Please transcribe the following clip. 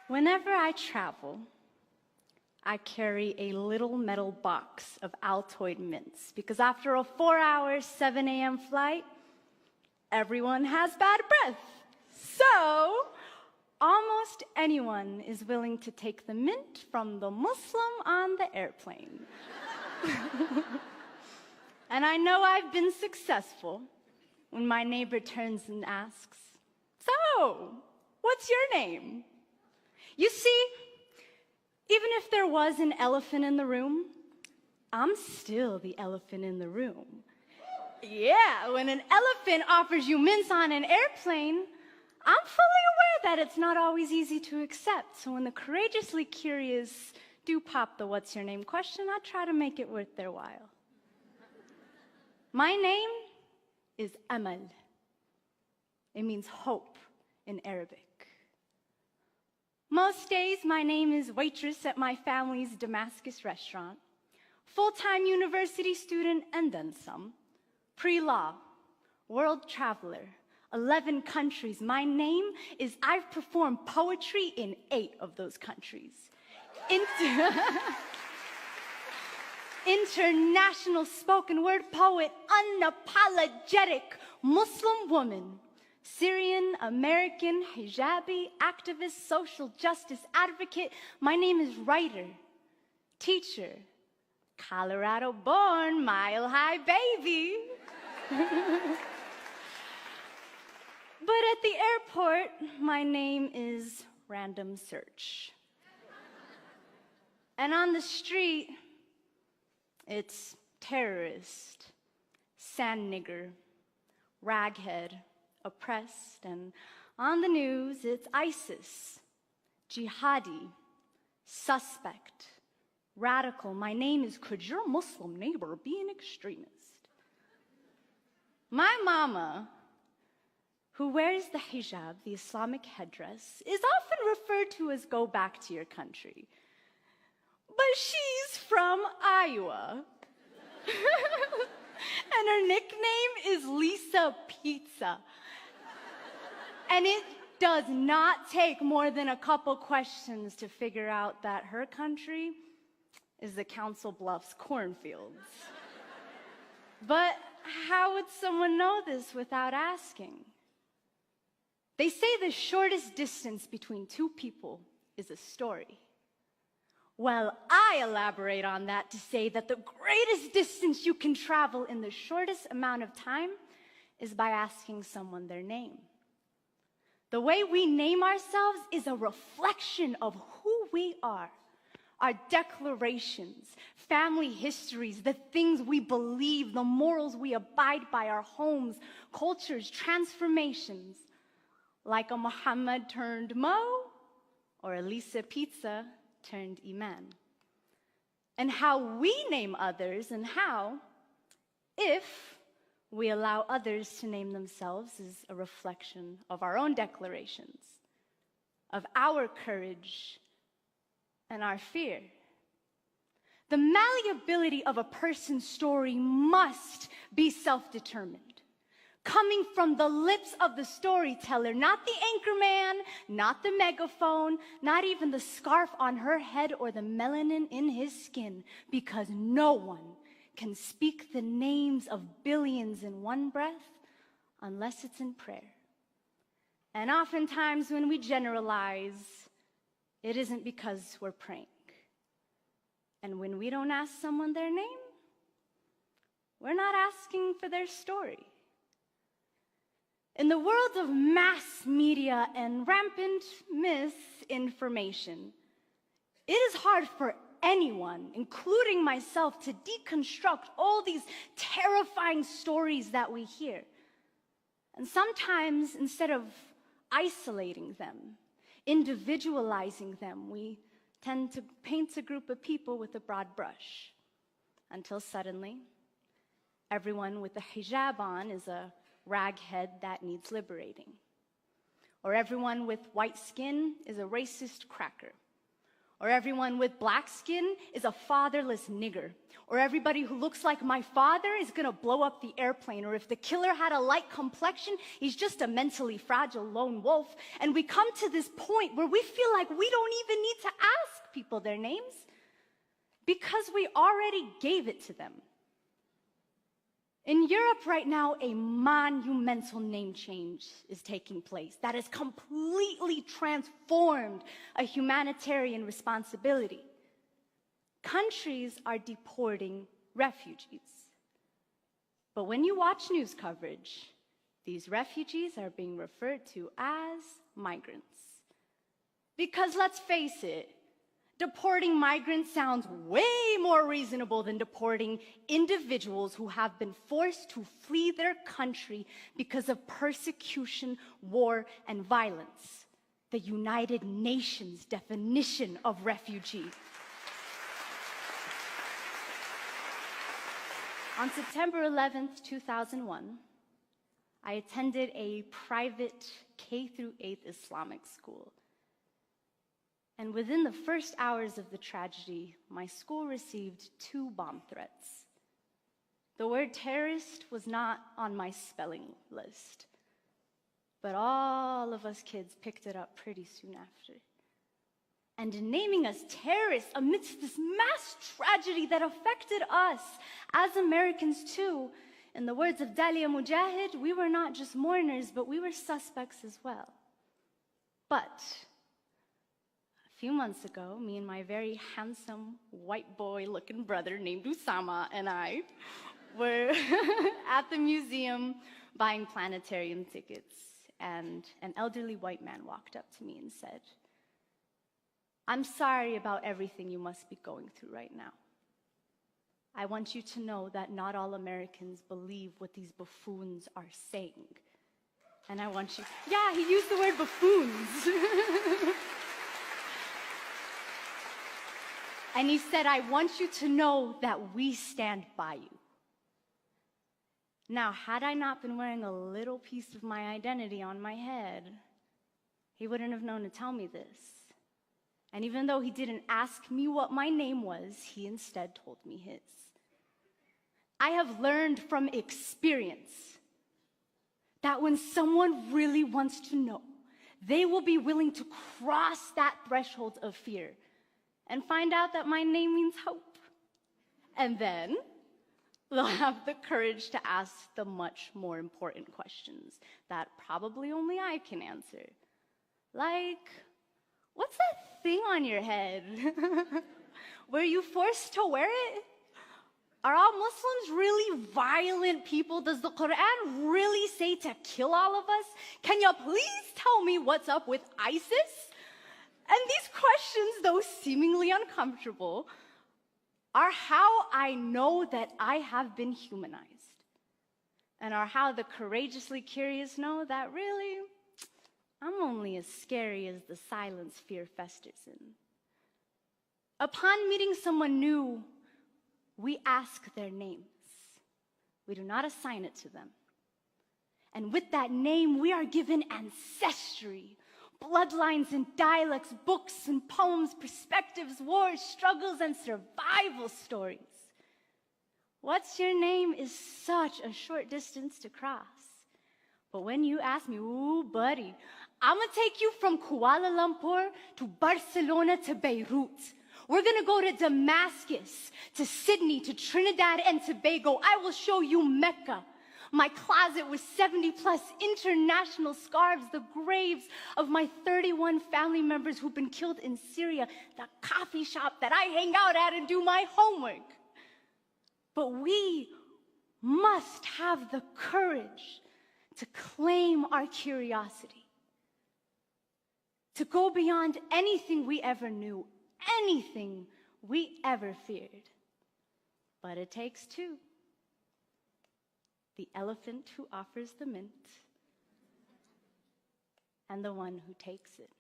Whenever I travel, I carry a little metal box of Altoid mints because after a 4-hour, 7 a.m. flight, everyone has bad breath. So, almost anyone is willing to take the mint from the Muslim on the airplane. And I know I've been successful when my neighbor turns and asks, "So, what's your name?" You see, even if there was an elephant in the room, I'm still the elephant in the room. Yeah, when an elephant offers you mints on an airplane, I'm fully aware that it's not always easy to accept. So when the courageously curious do pop the "what's your name" question, I try to make it worth their while. My name is Amal. It means hope in Arabic. Most days, my name is waitress at my family's Damascus restaurant, full-time university student and then some, pre-law, world traveler, 11 countries. My name is I've performed poetry in 8 of those countries. International spoken word poet, unapologetic Muslim woman, Syrian, American, hijabi, activist, social justice advocate. My name is writer, teacher, Colorado born, mile high baby. But at the airport, my name is random search. And on the street, it's terrorist, sand nigger, raghead, oppressed, and on the news, it's ISIS, jihadi, suspect, radical. My name is could your Muslim neighbor be an extremist? My mama, who wears the hijab, the Islamic headdress, is often referred to as go back to your country. But she's from Iowa. And her nickname is Lisa Pizza. And it does not take more than a couple questions to figure out that her country is the Council Bluffs cornfields. But how would someone know this without asking? They say the shortest distance between two people is a story. Well, I elaborate on that to say that the greatest distance you can travel in the shortest amount of time is by asking someone their name. The way we name ourselves is a reflection of who we are. Our declarations, family histories, the things we believe, the morals we abide by, our homes, cultures, transformations. Like a Muhammad turned Mo, or a Lisa Pizza turned Iman. And how we name others and how, if we allow others to name themselves, is a reflection of our own declarations, of our courage and our fear. The malleability of a person's story must be self-determined, coming from the lips of the storyteller, not the anchorman, not the megaphone, not even the scarf on her head or the melanin in his skin, because no one can speak the names of billions in one breath unless it's in prayer. And oftentimes when we generalize, it isn't because we're praying. And when we don't ask someone their name, we're not asking for their story. In the world of mass media and rampant misinformation, it is hard for anyone, including myself, to deconstruct all these terrifying stories that we hear. And sometimes, instead of isolating them, individualizing them, we tend to paint a group of people with a broad brush, until suddenly, everyone with a hijab on is a raghead that needs liberating. Or everyone with white skin is a racist cracker. Or everyone with black skin is a fatherless nigger. Or everybody who looks like my father is gonna blow up the airplane. Or if the killer had a light complexion, he's just a mentally fragile lone wolf. And we come to this point where we feel like we don't even need to ask people their names because we already gave it to them. In Europe right now, a monumental name change is taking place that has completely transformed a humanitarian responsibility. Countries are deporting refugees. But when you watch news coverage, these refugees are being referred to as migrants. Because let's face it, deporting migrants sounds way more reasonable than deporting individuals who have been forced to flee their country because of persecution, war, and violence. The United Nations definition of refugee. On September 11th, 2001, I attended a private K-8 Islamic school. And within the first hours of the tragedy, my school received 2 bomb threats. The word terrorist was not on my spelling list, but all of us kids picked it up pretty soon after. And in naming us terrorists amidst this mass tragedy that affected us as Americans too, in the words of Dalia Mujahid, we were not just mourners, but we were suspects as well. But a few months ago, me and my very handsome white boy-looking brother named Usama and I were at the museum buying planetarium tickets, and an elderly white man walked up to me and said, "I'm sorry about everything you must be going through right now. I want you to know that not all Americans believe what these buffoons are saying. And I want you..." Yeah, he used the word buffoons. And he said, "I want you to know that we stand by you." Now, had I not been wearing a little piece of my identity on my head, he wouldn't have known to tell me this. And even though he didn't ask me what my name was, he instead told me his. I have learned from experience that when someone really wants to know, they will be willing to cross that threshold of fear and find out that my name means hope. And then they'll have the courage to ask the much more important questions that probably only I can answer. Like, what's that thing on your head? Were you forced to wear it? Are all Muslims really violent people? Does the Quran really say to kill all of us? Can you please tell me what's up with ISIS? And these questions, though seemingly uncomfortable, are how I know that I have been humanized, and are how the courageously curious know that really, I'm only as scary as the silence fear festers in. Upon meeting someone new, we ask their names. We do not assign it to them. And with that name, we are given ancestry, bloodlines and dialects, books and poems, perspectives, wars, struggles, and survival stories. What's your name is such a short distance to cross. But when you ask me, ooh, buddy, I'm gonna take you from Kuala Lumpur to Barcelona to Beirut. We're gonna go to Damascus, to Sydney, to Trinidad and Tobago. I will show you Mecca. My closet with 70+ international scarves, the graves of my 31 family members who've been killed in Syria, the coffee shop that I hang out at and do my homework. But we must have the courage to claim our curiosity, to go beyond anything we ever knew, anything we ever feared. But it takes two. The elephant who offers the mint, and the one who takes it.